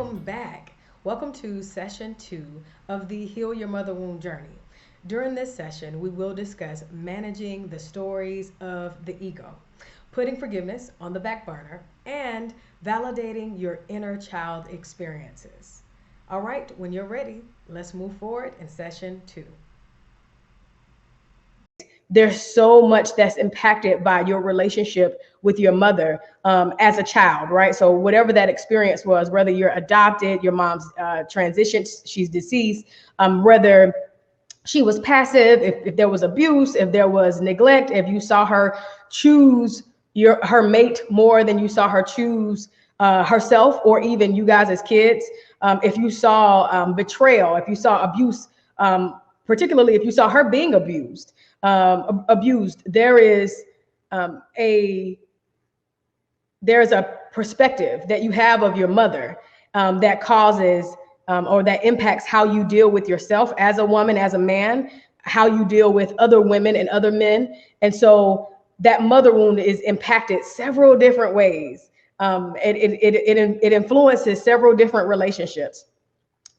welcome back. Welcome to session 2 of the Heal Your Mother Wound Journey. During this session, we will discuss managing the stories of the ego, putting forgiveness on the back burner, and validating your inner child experiences. All right, when you're ready, let's move forward in session 2. There's so much that's impacted by your relationship with your mother as a child, right? So whatever that experience was, whether you're adopted, your mom's transitioned, she's deceased, whether she was passive, if there was abuse, if there was neglect, if you saw her choose her mate more than you saw her choose herself, or even you guys as kids, if you saw betrayal, if you saw abuse, particularly if you saw her being abused, a there's a perspective that you have of your mother that causes or that impacts how you deal with yourself as a woman, as a man, how you deal with other women and other men. And so that mother wound is impacted several different ways. It influences several different relationships.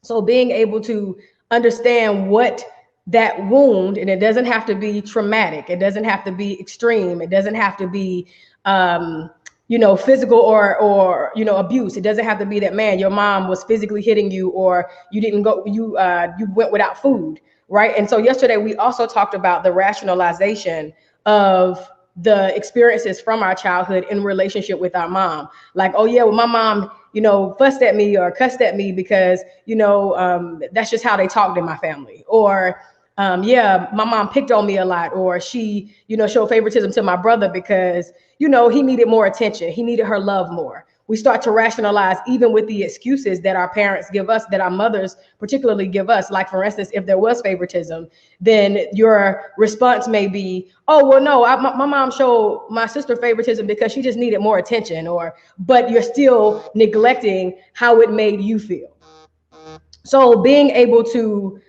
So being able to understand what that wound, and it doesn't have to be traumatic, it doesn't have to be extreme, it doesn't have to be physical or abuse. It doesn't have to be that, man, your mom was physically hitting you, or you went without food, right? And so yesterday we also talked about the rationalization of the experiences from our childhood in relationship with our mom. Like, oh yeah, well, my mom, fussed at me or cussed at me because, that's just how they talked in my family. Or, yeah, my mom picked on me a lot, or she, showed favoritism to my brother because, he needed more attention. He needed her love more. We start to rationalize even with the excuses that our parents give us, that our mothers particularly give us. Like, for instance, if there was favoritism, then your response may be, oh, well, no, my mom showed my sister favoritism because she just needed more attention, but you're still neglecting how it made you feel. So being able to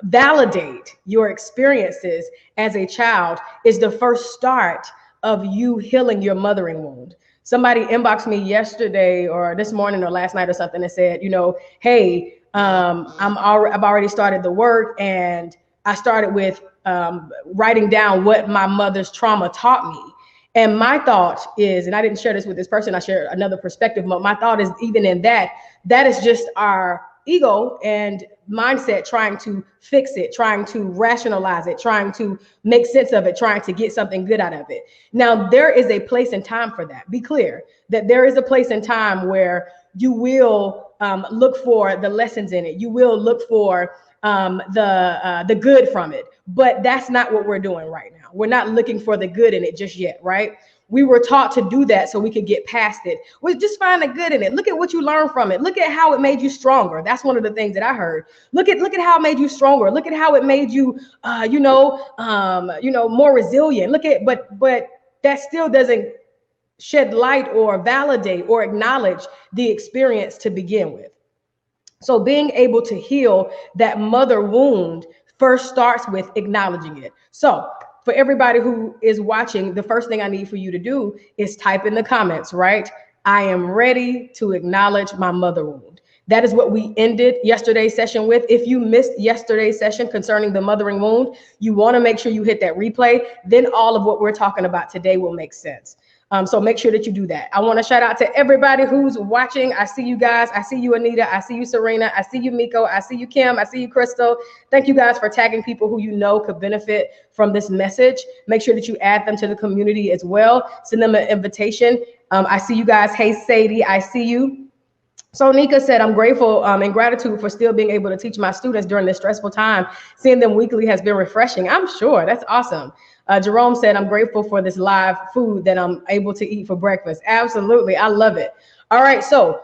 validate your experiences as a child is the first start of you healing your mothering wound. Somebody inboxed me yesterday or this morning or last night or something and said, hey, I've already started the work, and I started with writing down what my mother's trauma taught me. And my thought is, and I didn't share this with this person, I shared another perspective, but my thought is, even in that is just our ego and mindset trying to fix it, trying to rationalize it, trying to make sense of it, trying to get something good out of it. Now, there is a place and time for that. Be clear that there is a place and time where you will look for the lessons in it. You will look for the good from it. But that's not what we're doing right now. We're not looking for the good in it just yet, right? We were taught to do that so we could get past it. Well, just find the good in it. Look at what you learned from it. Look at how it made you stronger. That's one of the things that I heard. Look at how it made you stronger. Look at how it made you, more resilient. But that still doesn't shed light or validate or acknowledge the experience to begin with. So being able to heal that mother wound first starts with acknowledging it. So for everybody who is watching, the first thing I need for you to do is type in the comments, right? I am ready to acknowledge my mother wound. That is what we ended yesterday's session with. If you missed yesterday's session concerning the mothering wound, you want to make sure you hit that replay. Then all of what we're talking about today will make sense. So make sure that you do that. I want to shout out to everybody who's watching. I see you guys. I see you, Anita. I see you, Serena. I see you, Miko. I see you, Kim. I see you, Crystal. Thank you guys for tagging people who you know could benefit from this message. Make sure that you add them to the community as well. Send them an invitation. I see you guys. Hey, Sadie, I see you. So Nika said, I'm grateful and gratitude for still being able to teach my students during this stressful time. Seeing them weekly has been refreshing. I'm sure. That's awesome. Jerome said, I'm grateful for this live food that I'm able to eat for breakfast. Absolutely. I love it. All right. So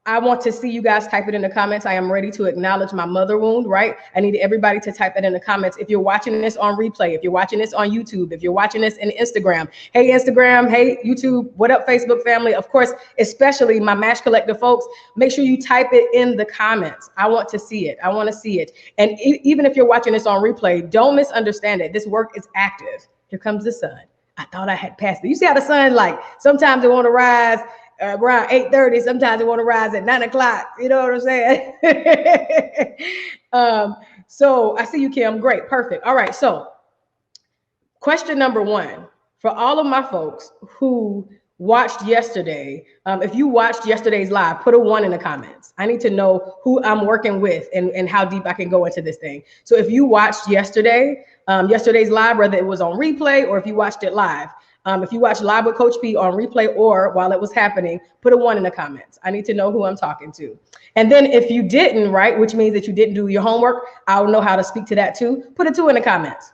I want to see you guys type it in the comments. I am ready to acknowledge my mother wound, right? I need everybody to type that in the comments. If you're watching this on replay, if you're watching this on YouTube, if you're watching this in Instagram, hey, Instagram, hey, YouTube, what up, Facebook family? Of course, especially my Match Collective folks, make sure you type it in the comments. I want to see it. I want to see it. And even if you're watching this on replay, don't misunderstand it. This work is active. Here comes the sun. I thought I had passed it. You see how the sun, like, sometimes it want to rise around 8:30. Sometimes they want to rise at 9 o'clock. You know what I'm saying? So I see you, Kim. Great. Perfect. All right. So question number one for all of my folks who watched yesterday, if you watched yesterday's live, put a one in the comments. I need to know who I'm working with and how deep I can go into this thing. So if you watched yesterday's live, whether it was on replay or if you watched it live, if you watched live with Coach P on replay or while it was happening, put a one in the comments. I need to know who I'm talking to. And then if you didn't, right, which means that you didn't do your homework, I'll know how to speak to that too. Put a two in the comments.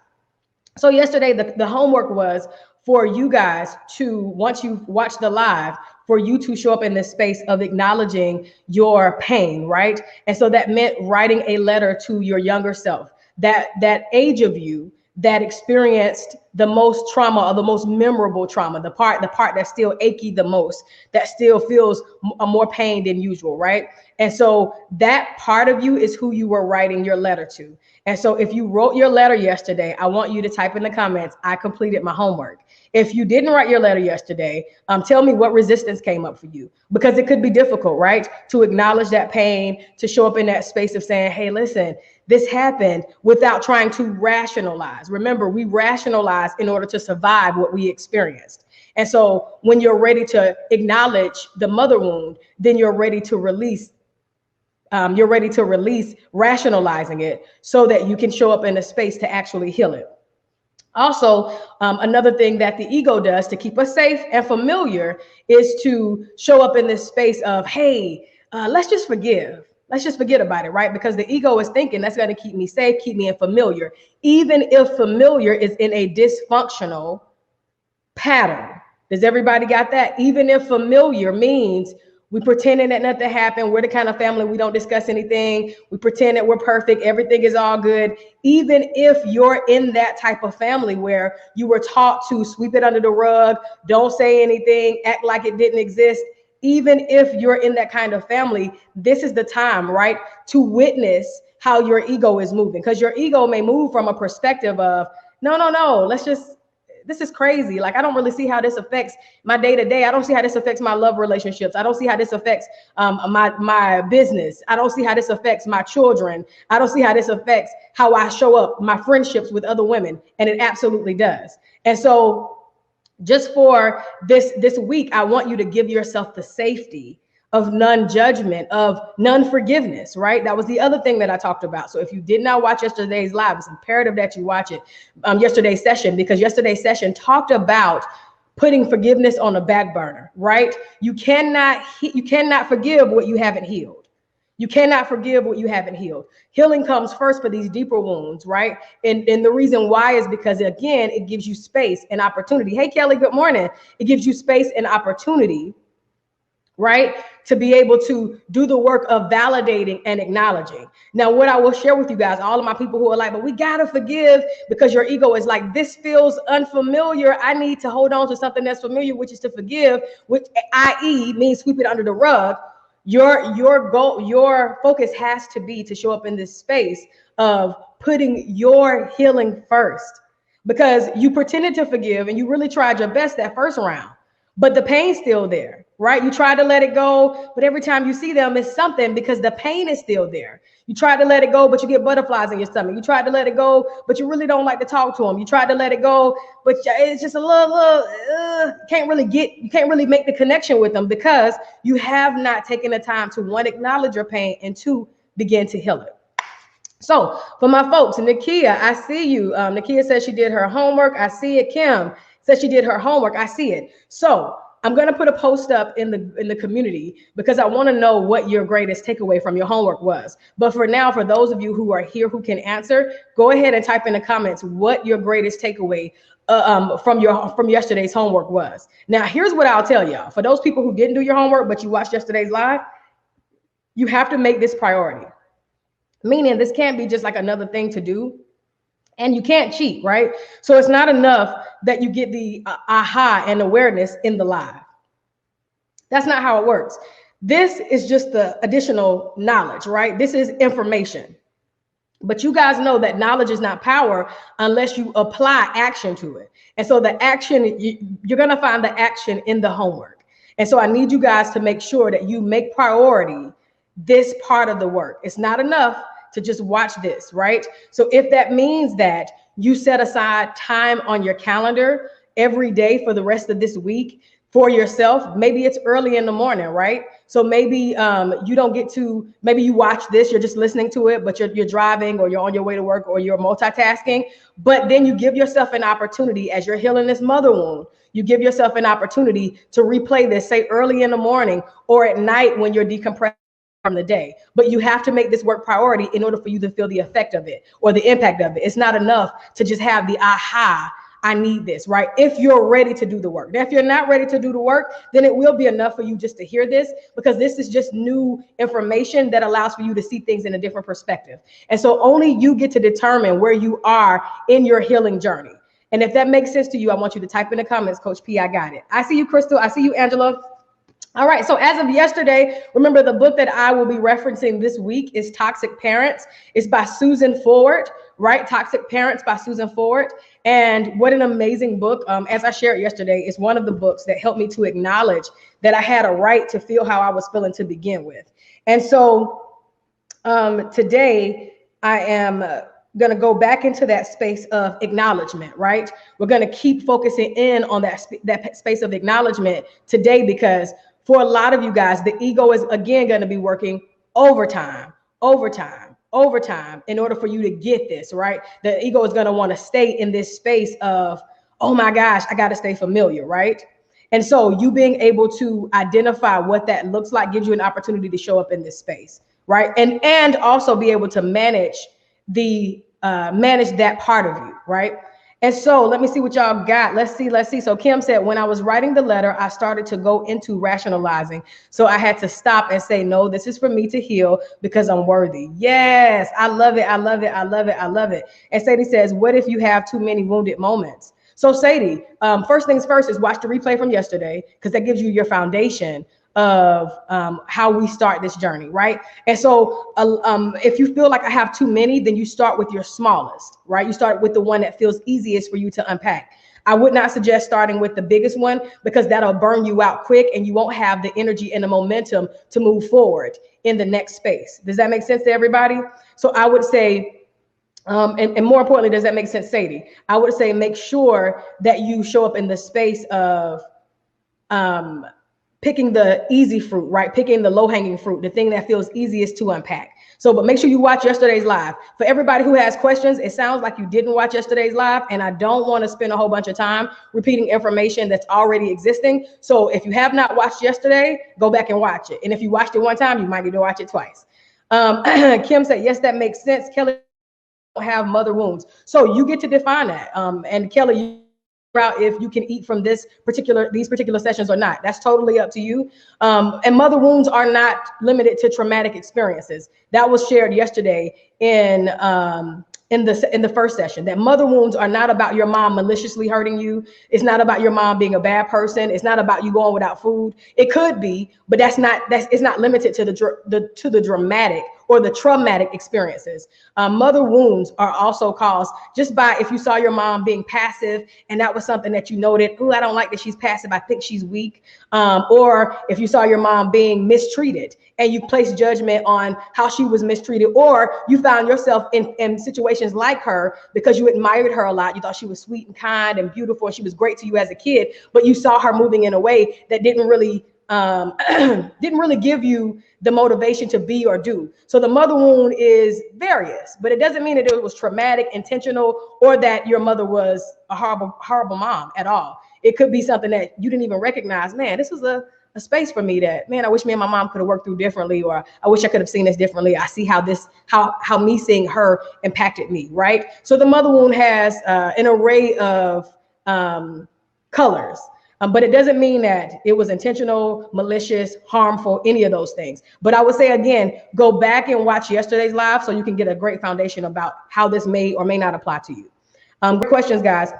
So yesterday, the homework was for you guys to, once you watch the live, for you to show up in this space of acknowledging your pain, right? And so that meant writing a letter to your younger self, that age of you that experienced the most trauma or the most memorable trauma, the part that's still achy the most, that still feels more pain than usual, right? And so that part of you is who you were writing your letter to. And so if you wrote your letter yesterday, I want you to type in the comments, I completed my homework. If you didn't write your letter yesterday, tell me what resistance came up for you, because it could be difficult, right? To acknowledge that pain, to show up in that space of saying, hey, listen, this happened, without trying to rationalize. Remember, we rationalize in order to survive what we experienced. And so when you're ready to acknowledge the mother wound, then you're ready to release rationalizing it so that you can show up in a space to actually heal it. Also, another thing that the ego does to keep us safe and familiar is to show up in this space of, hey, let's just forgive. Let's just forget about it, right? Because the ego is thinking that's going to keep me safe, keep me in familiar, even if familiar is in a dysfunctional pattern. Does everybody got that? Even if familiar means we pretending that nothing happened. We're the kind of family, we don't discuss anything. We pretend that we're perfect. Everything is all good. Even if you're in that type of family where you were taught to sweep it under the rug, don't say anything, act like it didn't exist. Even if you're in that kind of family, this is the time, right, to witness how your ego is moving. Because your ego may move from a perspective of, no, this is crazy. Like, I don't really see how this affects my day-to-day. I don't see how this affects my love relationships. I don't see how this affects my business. I don't see how this affects my children. I don't see how this affects how I show up, my friendships with other women. And it absolutely does. And so just for this week, I want you to give yourself the safety of non-judgment, of non-forgiveness, right? That was the other thing that I talked about. So if you did not watch yesterday's live, it's imperative that you watch it, yesterday's session, because yesterday's session talked about putting forgiveness on a back burner, right? You cannot forgive what you haven't healed. You cannot forgive what you haven't healed. Healing comes first for these deeper wounds, right? And the reason why is because, again, it gives you space and opportunity. Hey, Kelly, good morning. It gives you space and opportunity, right, to be able to do the work of validating and acknowledging. Now, what I will share with you guys, all of my people who are like, but we got to forgive because your ego is like, this feels unfamiliar. I need to hold on to something that's familiar, which is to forgive, which i.e. means sweep it under the rug. Your goal, your focus has to be to show up in this space of putting your healing first, because you pretended to forgive and you really tried your best that first round, but the pain's still there, right? You try to let it go, but every time you see them, it's something, because the pain is still there. You try to let it go, but you get butterflies in your stomach. You tried to let it go, but you really don't like to talk to them. You tried to let it go, but it's just a little you can't really make the connection with them because you have not taken the time to, one, acknowledge your pain, and two, begin to heal it. So for my folks, Nakia, I see you. Nakia says she did her homework. I see it. Kim says she did her homework. I see it. So I'm going to put a post up in the community because I want to know what your greatest takeaway from your homework was. But for now, for those of you who are here who can answer, go ahead and type in the comments what your greatest takeaway from yesterday's homework was. Now, here's what I'll tell y'all. For those people who didn't do your homework, but you watched yesterday's live, you have to make this priority. Meaning this can't be just like another thing to do. And you can't cheat, right? So it's not enough that you get the aha and awareness in the live. That's not how it works. This is just the additional knowledge, right? This is information. But you guys know that knowledge is not power unless you apply action to it. And so the action, you're going to find the action in the homework. And so I need you guys to make sure that you make priority this part of the work. It's not enough to just watch this, right? So if that means that you set aside time on your calendar every day for the rest of this week for yourself, maybe it's early in the morning, right? So maybe you don't get to, maybe you watch this, you're just listening to it, but you're driving or you're on your way to work or you're multitasking. But then you give yourself an opportunity as you're healing this mother wound. You give yourself an opportunity to replay this, say early in the morning or at night when you're decompressing from the day. But you have to make this work priority in order for you to feel the effect of it or the impact of it. It's not enough to just have the aha, I need this, right? If you're ready to do the work. Now, if you're not ready to do the work, then it will be enough for you just to hear this, because this is just new information that allows for you to see things in a different perspective. And so only you get to determine where you are in your healing journey. And if that makes sense to you, I want you to type in the comments, Coach P, I got it. I see you, Crystal. I see you, Angela. All right, so as of yesterday, remember the book that I will be referencing this week is Toxic Parents. It's by Susan Forward, right? Toxic Parents by Susan Forward. And what an amazing book. As I shared yesterday, it's one of the books that helped me to acknowledge that I had a right to feel how I was feeling to begin with. And so today I am going to go back into that space of acknowledgement, right? We're going to keep focusing in on that space of acknowledgement today, because for a lot of you guys, the ego is again going to be working overtime in order for you to get this, right? The ego is going to want to stay in this space of, oh my gosh, I got to stay familiar, right? And so you being able to identify what that looks like gives you an opportunity to show up in this space, right? And also be able to manage that part of you, right? And so let me see what y'all got. Let's see. So Kim said, when I was writing the letter, I started to go into rationalizing. So I had to stop and say, no, this is for me to heal because I'm worthy. Yes, I love it. And Sadie says, what if you have too many wounded moments? So Sadie, first things first is watch the replay from yesterday, because that gives you your foundation of how we start this journey, right? And so if you feel like I have too many, then you start with your smallest, right? You start with the one that feels easiest for you to unpack. I would not suggest starting with the biggest one, because that'll burn you out quick and you won't have the energy and the momentum to move forward in the next space. Does that make sense to everybody? So I would say, and more importantly, does that make sense, Sadie? I would say make sure that you show up in the space of picking the easy fruit, right? Picking the low-hanging fruit, the thing that feels easiest to unpack. So, but make sure you watch yesterday's live. For everybody who has questions, it sounds like you didn't watch yesterday's live, and I don't want to spend a whole bunch of time repeating information that's already existing. So if you have not watched yesterday, go back and watch it. And if you watched it one time, you might need to watch it twice. Kim said, yes, that makes sense. Kelly, don't have mother wounds. So you get to define that. And Kelly, out if you can eat from these particular sessions or not. That's totally up to you. And mother wounds are not limited to traumatic experiences. That was shared yesterday in the first session, that mother wounds are not about your mom maliciously hurting you. It's not about your mom being a bad person. It's not about you going without food. It could be, but it's not limited to the dramatic or the traumatic experiences. Mother wounds are also caused just by, if you saw your mom being passive and that was something that you noted, oh, I don't like that she's passive, I think she's weak. Or if you saw your mom being mistreated and you placed judgment on how she was mistreated, or you found yourself in situations like her because you admired her a lot. You thought she was sweet and kind and beautiful, and she was great to you as a kid, but you saw her moving in a way that didn't really give you the motivation to be or do. So the mother wound is various, but it doesn't mean that it was traumatic, intentional, or that your mother was a horrible mom at all. It could be something that you didn't even recognize. Man, this was a space for me that, man, I wish me and my mom could have worked through differently, or I wish I could have seen this differently. I see how me seeing her impacted me, right? So the mother wound has an array of colors. But it doesn't mean that it was intentional, malicious, harmful, any of those things. But I would say, again, go back and watch yesterday's live so you can get a great foundation about how this may or may not apply to you. Good questions, guys.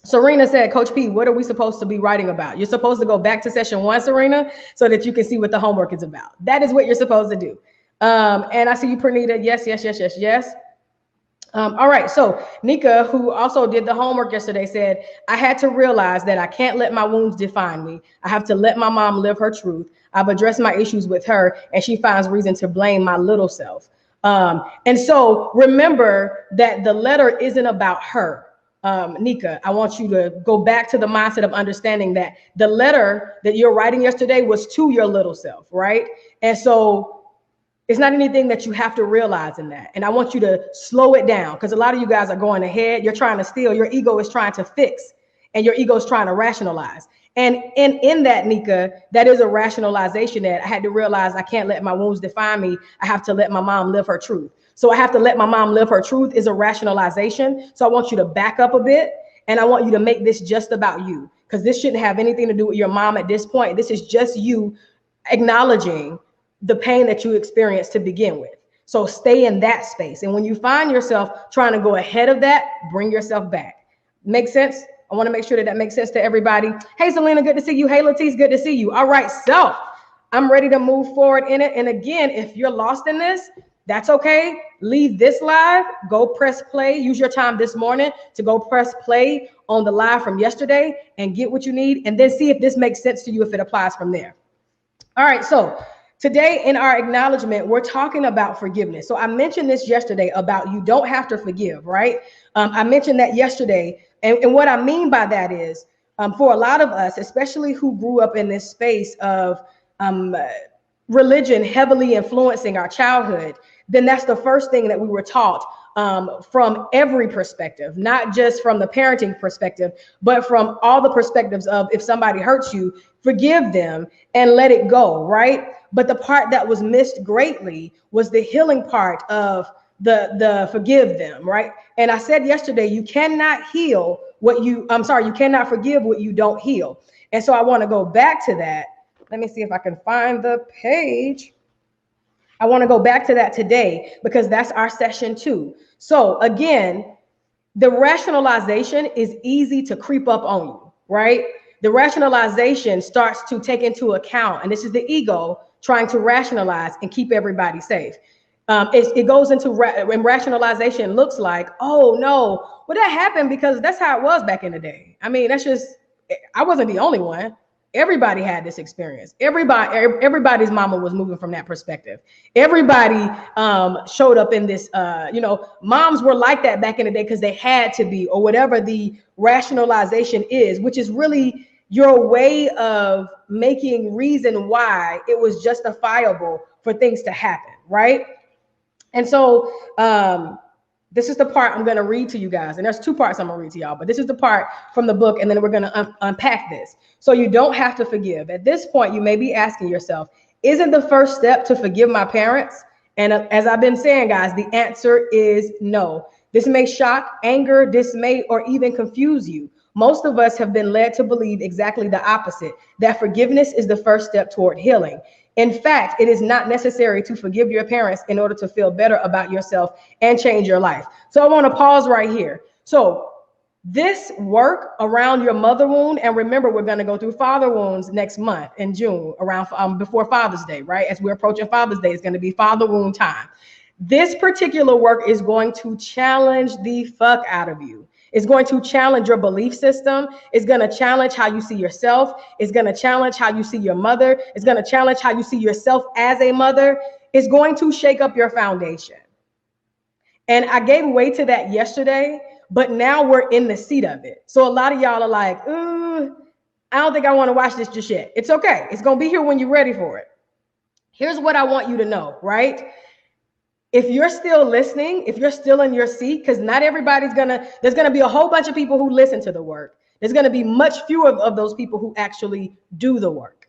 Serena said, Coach P, what are we supposed to be writing about? You're supposed to go back to session 1, Serena, so that you can see what the homework is about. That is what you're supposed to do. And I see you, Pernita. Yes. All right, so Nika, who also did the homework yesterday, said, I had to realize that I can't let my wounds define me. I have to let my mom live her truth. I've addressed my issues with her, and she finds reason to blame my little self. And so remember that the letter isn't about her. Nika, I want you to go back to the mindset of understanding that the letter that you're writing yesterday was to your little self, right? And so it's not anything that you have to realize in that. And I want you to slow it down, because a lot of you guys are going ahead. You're trying to steal. Your ego is trying to fix, and your ego is trying to rationalize. And in that, Nika, that is a rationalization that I had to realize I can't let my wounds define me. I have to let my mom live her truth. So I have to let my mom live her truth is a rationalization. So I want you to back up a bit, and I want you to make this just about you, because this shouldn't have anything to do with your mom at this point. This is just you acknowledging the pain that you experienced to begin with. So stay in that space. And when you find yourself trying to go ahead of that, bring yourself back. Make sense? I want to make sure that that makes sense to everybody. Hey, Selena, good to see you. Hey, Latisse, good to see you. All right, so I'm ready to move forward in it. And again, if you're lost in this, that's okay. Leave this live, go press play. Use your time this morning to go press play on the live from yesterday and get what you need. And then see if this makes sense to you, if it applies from there. All right, so today in our acknowledgement, we're talking about forgiveness. So I mentioned this yesterday about you don't have to forgive, right? I mentioned that yesterday. And what I mean by that is for a lot of us, especially who grew up in this space of religion heavily influencing our childhood, then that's the first thing that we were taught from every perspective, not just from the parenting perspective, but from all the perspectives of if somebody hurts you, forgive them and let it go, right? But the part that was missed greatly was the healing part of the forgive them, right? And I said yesterday, you cannot heal what you, you cannot forgive what you don't heal. And so I want to go back to that. Let me see if I can find the page. I want to go back to that today because that's our session 2. So again, the rationalization is easy to creep up on you, right? The rationalization starts to take into account, and this is the ego trying to rationalize and keep everybody safe. It goes into when rationalization looks like, oh no, well that happened because that's how it was back in the day. I mean, that's just, I wasn't the only one. Everybody had this experience. Everybody's mama was moving from that perspective. Everybody showed up in this, moms were like that back in the day because they had to be, or whatever the rationalization is, which is really your way of making reason why it was justifiable for things to happen, right? And so this is the part I'm going to read to you guys. And there's 2 parts I'm going to read to y'all, but this is the part from the book, and then we're going to unpack this. So you don't have to forgive. At this point, you may be asking yourself, isn't the first step to forgive my parents? And as I've been saying, guys, the answer is no. This may shock, anger, dismay, or even confuse you. Most of us have been led to believe exactly the opposite, that forgiveness is the first step toward healing. In fact, it is not necessary to forgive your parents in order to feel better about yourself and change your life. So I want to pause right here. So this work around your mother wound, and remember, we're going to go through father wounds next month in June, around before Father's Day, right? As we're approaching Father's Day, it's going to be father wound time. This particular work is going to challenge the fuck out of you. It's going to challenge your belief system. It's going to challenge how you see yourself. It's going to challenge how you see your mother. It's going to challenge how you see yourself as a mother. It's going to shake up your foundation. And I gave way to that yesterday, but now we're in the seat of it. So a lot of y'all are like, I don't think I want to watch this just yet. It's okay. It's going to be here when you're ready for it. Here's what I want you to know, right? If you're still listening, if you're still in your seat, because not everybody's there's gonna be a whole bunch of people who listen to the work. There's gonna be much fewer of those people who actually do the work.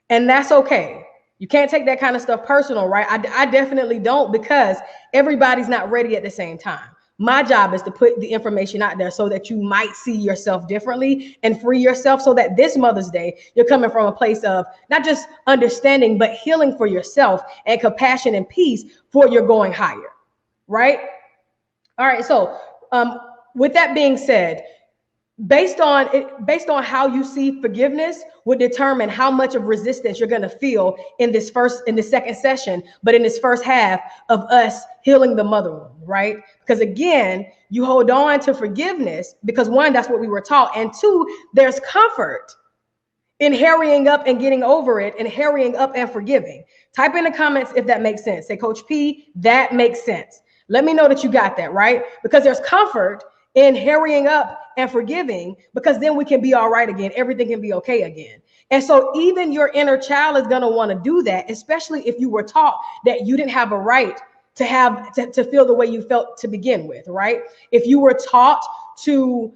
And that's okay. You can't take that kind of stuff personal, right? I definitely don't, because everybody's not ready at the same time. My job is to put the information out there so that you might see yourself differently and free yourself, so that this Mother's Day, you're coming from a place of not just understanding, but healing for yourself and compassion and peace for your going higher, right? All right, so with that being said, based on how you see forgiveness would determine how much of resistance you're going to feel in the second session, but in this first half of us healing the mother wound, right? Because again, you hold on to forgiveness because one, that's what we were taught. And two, there's comfort in hurrying up and getting over it and hurrying up and forgiving. Type in the comments if that makes sense. Say, Coach P, that makes sense. Let me know that you got that, right? Because there's comfort in hurrying up and forgiving, because then we can be all right again. Everything can be okay again. And so even your inner child is going to want to do that, especially if you were taught that you didn't have a right to feel the way you felt to begin with, right? If you were taught to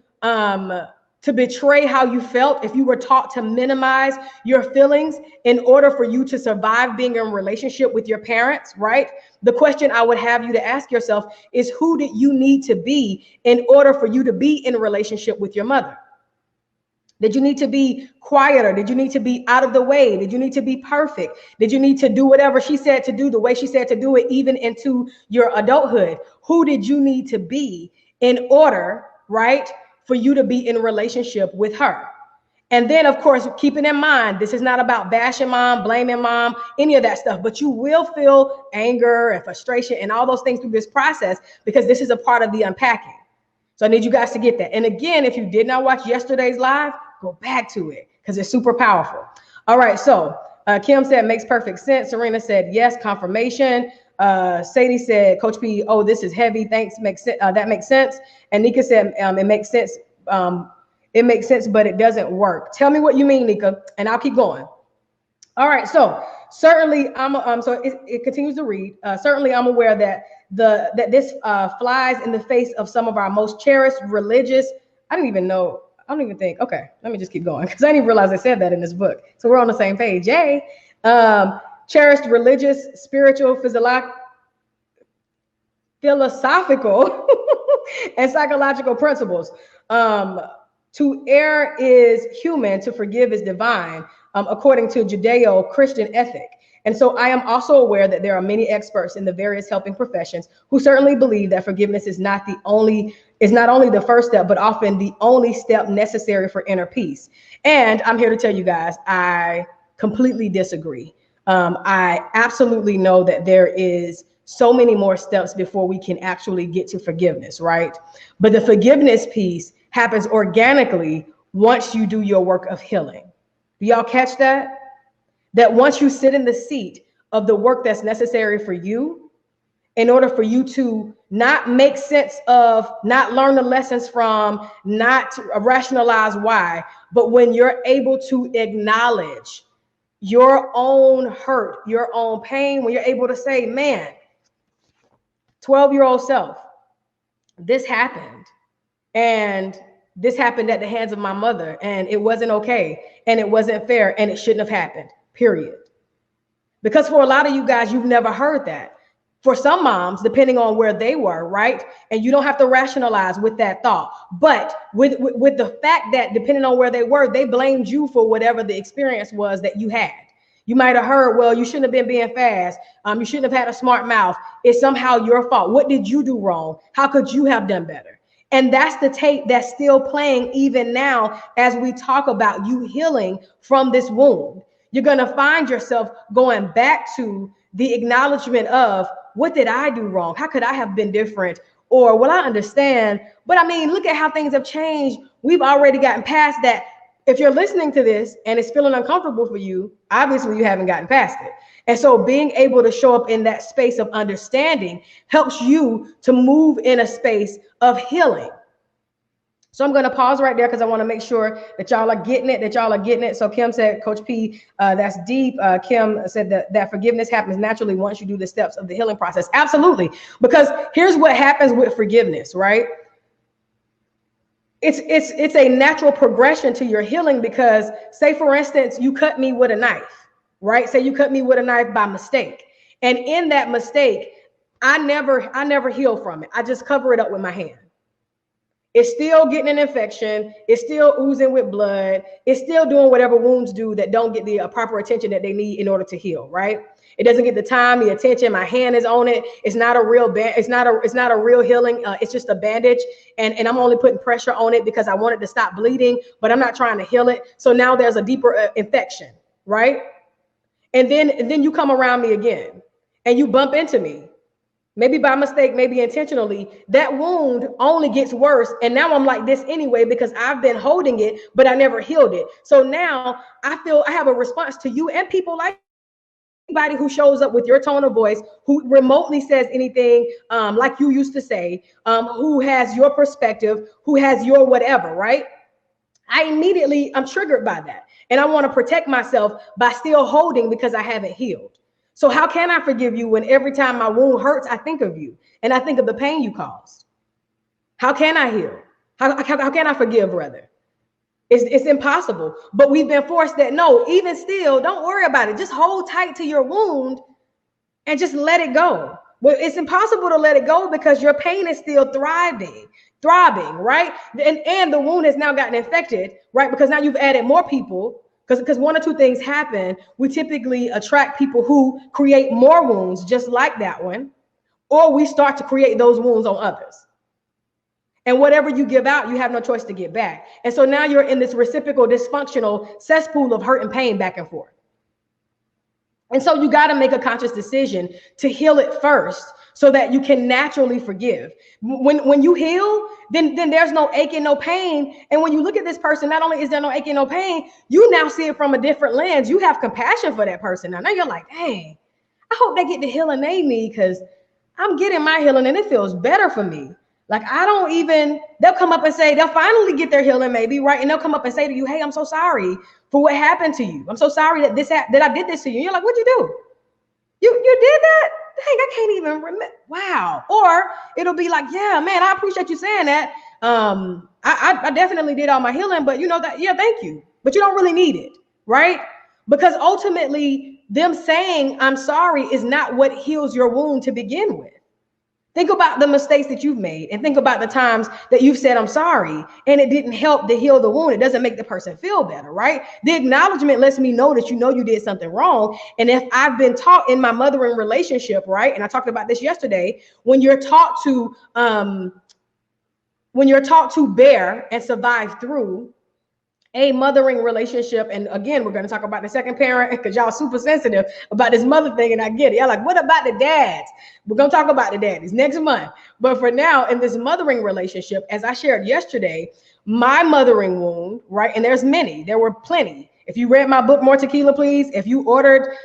betray how you felt, if you were taught to minimize your feelings in order for you to survive being in a relationship with your parents, right? The question I would have you to ask yourself is, who did you need to be in order for you to be in a relationship with your mother? Did you need to be quieter? Did you need to be out of the way? Did you need to be perfect? Did you need to do whatever she said to do, the way she said to do it, even into your adulthood? Who did you need to be in order, right, for you to be in a relationship with her? And then, of course, keeping in mind, this is not about bashing mom, blaming mom, any of that stuff, but you will feel anger and frustration and all those things through this process, because this is a part of the unpacking. So I need you guys to get that. And again, if you did not watch yesterday's live, go back to it because it's super powerful. All right. So Kim said, makes perfect sense. Serena said, yes, confirmation. Sadie said, Coach P, oh, this is heavy. Thanks. That makes sense. And Nika said, it makes sense. It makes sense, but it doesn't work. Tell me what you mean, Nika, and I'll keep going. All right. So certainly so it continues to read. Certainly I'm aware that this flies in the face of some of our most cherished religious. I don't even think. Okay, let me just keep going because I didn't even realize I said that in this book. So we're on the same page. Yay. Cherished religious, spiritual, philosophical, and psychological principles. To err is human, to forgive is divine, according to Judeo-Christian ethic. And so I am also aware that there are many experts in the various helping professions who certainly believe that forgiveness is not only the first step, but often the only step necessary for inner peace. And I'm here to tell you guys, I completely disagree. I absolutely know that there is so many more steps before we can actually get to forgiveness, right? But the forgiveness piece happens organically once you do your work of healing. Do y'all catch that? That once you sit in the seat of the work that's necessary for you, in order for you to not make sense of, not learn the lessons from, not rationalize why, but when you're able to acknowledge your own hurt, your own pain, when you're able to say, man, 12-year-old self, this happened. And this happened at the hands of my mother, and it wasn't okay, and it wasn't fair, and it shouldn't have happened, period. Because for a lot of you guys, you've never heard that. For some moms, depending on where they were, right? And you don't have to rationalize with that thought. But with the fact that depending on where they were, they blamed you for whatever the experience was that you had. You might have heard, well, you shouldn't have been being fast. You shouldn't have had a smart mouth. It's somehow your fault. What did you do wrong? How could you have done better? And that's the tape that's still playing even now as we talk about you healing from this wound. You're going to find yourself going back to the acknowledgement of, what did I do wrong? How could I have been different? Or, well, I understand, but I mean, look at how things have changed. We've already gotten past that. If you're listening to this and it's feeling uncomfortable for you, obviously you haven't gotten past it. And so being able to show up in that space of understanding helps you to move in a space of healing. So I'm going to pause right there because I want to make sure that y'all are getting it, So Kim said, Coach P, that's deep. Kim said that forgiveness happens naturally once you do the steps of the healing process. Absolutely. Because here's what happens with forgiveness, right? It's a natural progression to your healing, because say, for instance, you cut me with a knife, right? Say you cut me with a knife by mistake. And in that mistake, I never heal from it. I just cover it up with my hand. It's still getting an infection. It's still oozing with blood. It's still doing whatever wounds do that don't get the proper attention that they need in order to heal, right? It doesn't get the time, the attention. My hand is on it. It's not a real it's not a real healing. It's just a bandage, and I'm only putting pressure on it because I want it to stop bleeding, but I'm not trying to heal it. So now there's a deeper infection, right? And then you come around me again, and you bump into me. maybe by mistake, maybe intentionally, that wound only gets worse. And now I'm like this anyway because I've been holding it, but I never healed it. So now I feel I have a response to you and people like anybody who shows up with your tone of voice, who remotely says anything like you used to say, who has your perspective, who has your whatever, right? I'm triggered by that. And I want to protect myself by still holding because I haven't healed. So how can I forgive you when every time my wound hurts, I think of you and I think of the pain you caused? How can I heal? How can I forgive rather? It's impossible. But we've been forced that no, even still, don't worry about it. Just hold tight to your wound and just let it go. Well, it's impossible to let it go because your pain is still throbbing, right? And the wound has now gotten infected, right? Because now you've added more people. Because one or two things happen. We typically attract people who create more wounds, just like that one, or we start to create those wounds on others. And whatever you give out, you have no choice to get back. And so now you're in this reciprocal, dysfunctional cesspool of hurt and pain back and forth. And so you got to make a conscious decision to heal it first so that you can naturally forgive. When you heal, then there's no aching, no pain. And when you look at this person, not only is there no aching, no pain, you now see it from a different lens. You have compassion for that person. Now you're like, dang, I hope they get the healing they need because I'm getting my healing and it feels better for me. Like they'll come up and say, they'll finally get their healing maybe, right? And they'll come up and say to you, hey, I'm so sorry for what happened to you. I'm so sorry that that I did this to you. And you're like, what'd you do? You did that? Dang, I can't even remember. Wow. Or it'll be like, yeah, man, I appreciate you saying that. I definitely did all my healing, but you know that, yeah, thank you. But you don't really need it, right? Because ultimately them saying I'm sorry is not what heals your wound to begin with. Think about the mistakes that you've made and think about the times that you've said, I'm sorry, and it didn't help to heal the wound. It doesn't make the person feel better, right? The acknowledgement lets me know that you know you did something wrong. And if I've been taught in my mothering relationship, right? And I talked about this yesterday, when you're taught to bear and survive through a mothering relationship. And again, we're going to talk about the second parent because y'all super sensitive about this mother thing. And I get it. Y'all like, what about the dads? We're going to talk about the daddies next month. But for now, in this mothering relationship, as I shared yesterday, my mothering wound, right? And there were plenty. If you read my book, More Tequila, Please, if you ordered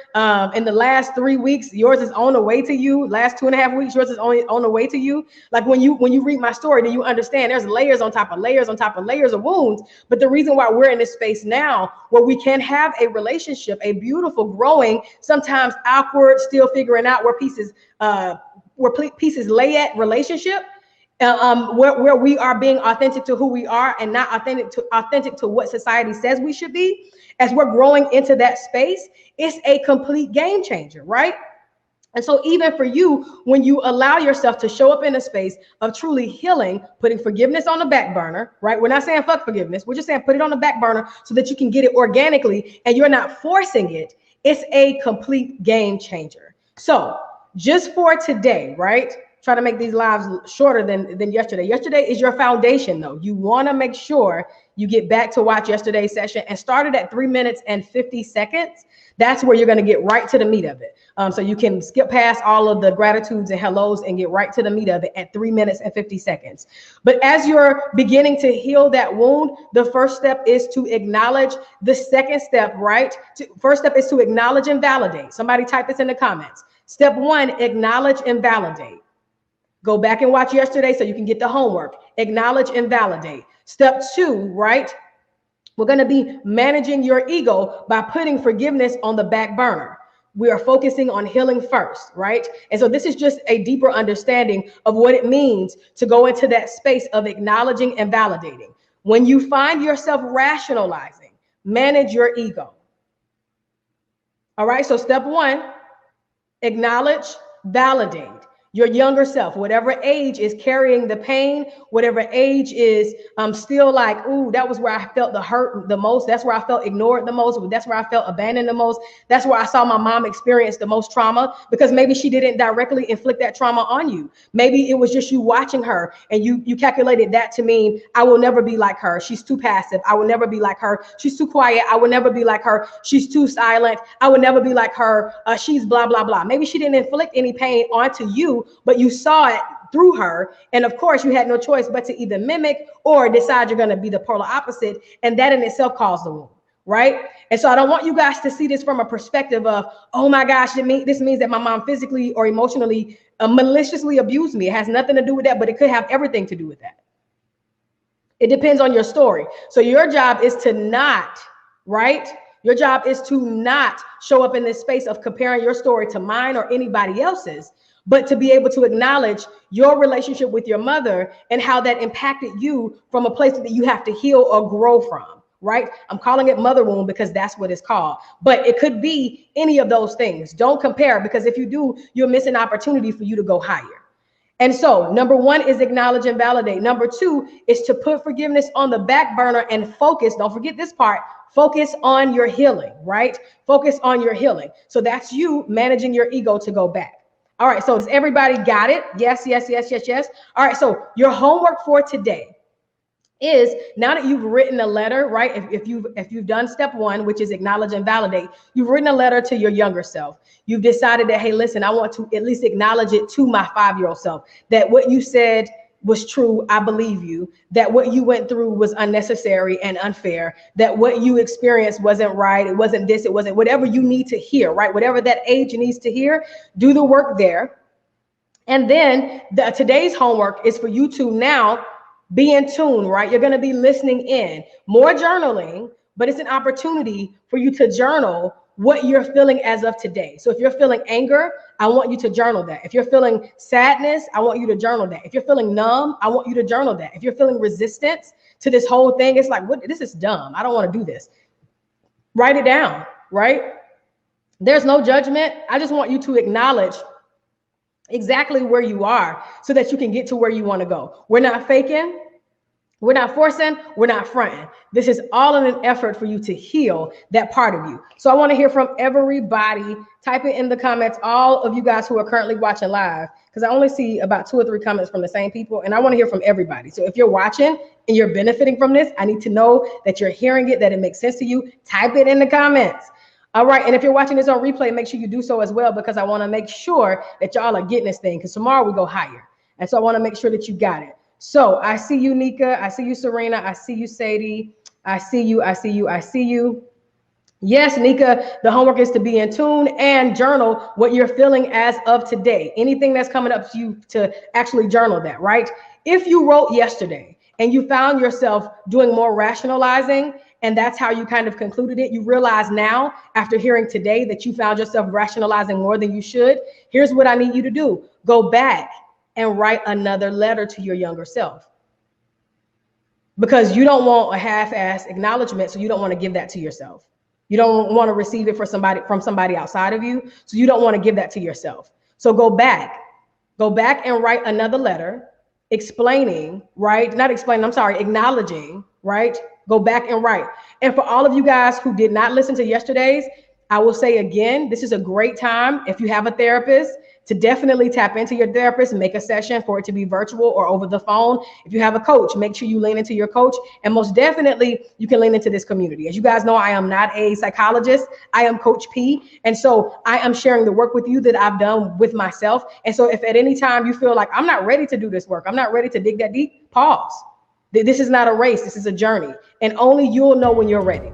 in the last 3 weeks, yours is on the way to you. Last 2.5 weeks, yours is on the way to you. Like when you read my story, then you understand there's layers on top of layers on top of layers of wounds. But the reason why we're in this space now where we can have a relationship, a beautiful, growing, sometimes awkward, still figuring out where pieces lay at relationship, where we are being authentic to who we are and not authentic to what society says we should be. As we're growing into that space, it's a complete game changer, right? And so even for you, when you allow yourself to show up in a space of truly healing, putting forgiveness on the back burner, right? We're not saying fuck forgiveness. We're just saying put it on the back burner so that you can get it organically and you're not forcing it. It's a complete game changer. So just for today, right? Try to make these lives shorter than yesterday. Yesterday is your foundation, though. You want to make sure you get back to watch yesterday's session and start it at 3 minutes and 50 seconds. That's where you're going to get right to the meat of it. So you can skip past all of the gratitudes and hellos and get right to the meat of it at 3 minutes and 50 seconds. But as you're beginning to heal that wound, the first step is to acknowledge. The second step, right? First step is to acknowledge and validate. Somebody type this in the comments. Step 1, acknowledge and validate. Go back and watch yesterday so you can get the homework. Acknowledge and validate. Step 2, right? We're going to be managing your ego by putting forgiveness on the back burner. We are focusing on healing first, right? And so this is just a deeper understanding of what it means to go into that space of acknowledging and validating. When you find yourself rationalizing, manage your ego. All right, so step 1, acknowledge, validate. Your younger self, whatever age is carrying the pain, whatever age is still like, ooh, that was where I felt the hurt the most. That's where I felt ignored the most. That's where I felt abandoned the most. That's where I saw my mom experience the most trauma, because maybe she didn't directly inflict that trauma on you. Maybe it was just you watching her and you calculated that to mean, I will never be like her. She's too passive. I will never be like her. She's too quiet. I will never be like her. She's too silent. I will never be like her. She's blah, blah, blah. Maybe she didn't inflict any pain onto you, you, but you saw it through her. And of course, you had no choice but to either mimic or decide you're going to be the polar opposite. And that in itself caused the wound, right? And so I don't want you guys to see this from a perspective of, oh my gosh, this means that my mom physically or emotionally maliciously abused me. It has nothing to do with that, but it could have everything to do with that. It depends on your story. So your job is to not, right? Your job is to not show up in this space of comparing your story to mine or anybody else's, but to be able to acknowledge your relationship with your mother and how that impacted you from a place that you have to heal or grow from, right? I'm calling it mother wound because that's what it's called, but it could be any of those things. Don't compare, because if you do, you'll miss an opportunity for you to go higher. And so number one is acknowledge and validate. Number two is to put forgiveness on the back burner and focus. Don't forget this part. Focus on your healing, right? Focus on your healing. So that's you managing your ego to go back. All right. So does everybody got it? Yes, yes, yes, yes, yes. All right. So your homework for today is, now that you've written a letter, right? If you've done step one, which is acknowledge and validate, you've written a letter to your younger self. You've decided that, hey, listen, I want to at least acknowledge it to my 5-year-old self, that what you said was true. I believe you, that what you went through was unnecessary and unfair, that what you experienced wasn't right. It wasn't this, it wasn't whatever you need to hear, right? Whatever that age needs to hear, do the work there. And then today's homework is for you to now be in tune, right? You're going to be listening in, more journaling, but it's an opportunity for you to journal what you're feeling as of today. So if you're feeling anger, I want you to journal that. If you're feeling sadness, I want you to journal that. If you're feeling numb, I want you to journal that. If you're feeling resistance to this whole thing, it's like, what? This is dumb. I don't want to do this. Write it down, right? There's no judgment. I just want you to acknowledge exactly where you are so that you can get to where you want to go. We're not faking. We're not forcing. We're not fronting. This is all in an effort for you to heal that part of you. So I want to hear from everybody. Type it in the comments, all of you guys who are currently watching live, because I only see about 2 or 3 comments from the same people, and I want to hear from everybody. So if you're watching and you're benefiting from this, I need to know that you're hearing it, that it makes sense to you. Type it in the comments. All right. And if you're watching this on replay, make sure you do so as well, because I want to make sure that y'all are getting this thing, because tomorrow we go higher. And so I want to make sure that you got it. So I see you, Nika. I see you, Serena. I see you, Sadie. I see you. I see you. I see you. Yes, Nika, the homework is to be in tune and journal what you're feeling as of today. Anything that's coming up to you, to actually journal that, right? If you wrote yesterday and you found yourself doing more rationalizing, and that's how you kind of concluded it, you realize now after hearing today that you found yourself rationalizing more than you should, here's what I need you to do. Go back and write another letter to your younger self, because you don't want a half-ass acknowledgement. So you don't want to give that to yourself. You don't want to receive it from somebody outside of you. So you don't want to give that to yourself. So go back and write another letter explaining, right? Not explaining, I'm sorry, acknowledging, right? Go back and write. And for all of you guys who did not listen to yesterday's, I will say again, this is a great time, if you have a therapist, to definitely tap into your therapist and make a session for it to be virtual or over the phone. If you have a coach, make sure you lean into your coach. And most definitely, you can lean into this community. As you guys know, I am not a psychologist. I am Coach P. And so I am sharing the work with you that I've done with myself. And so if at any time you feel like I'm not ready to do this work, I'm not ready to dig that deep, pause. This is not a race. This is a journey. And only you'll know when you're ready.